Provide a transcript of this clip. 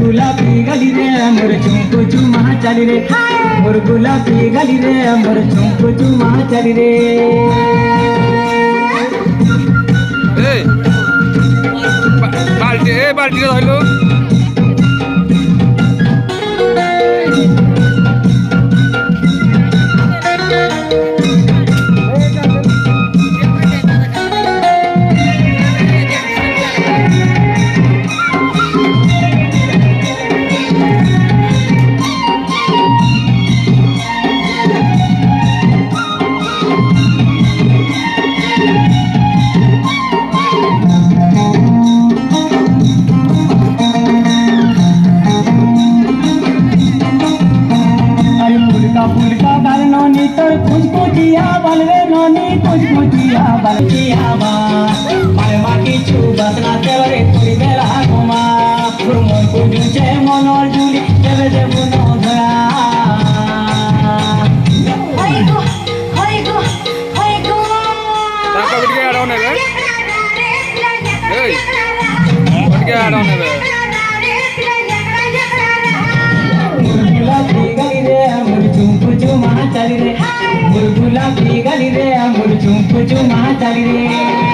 गुलाबी गली रे मोर चुमको चुमा चली रे मोर गुलाबी गली रे मोर चुमको चुमा चली रे বালতি ধরলো फुलका बाल नौनी तोर कुचकुचिया बाल रे नौनी कुचकुचिया बाल किया बाल माटी छू बसना तेरे पूरी बेला घुमा गुरमोर को जुचे मनोर जुली देवे दे बुनो धरा होय गो ताका बिटिके आड होने बे ए बिटिके आड होने बे चली रे गुलाबी गली रे मुर चुम चुमा चली रे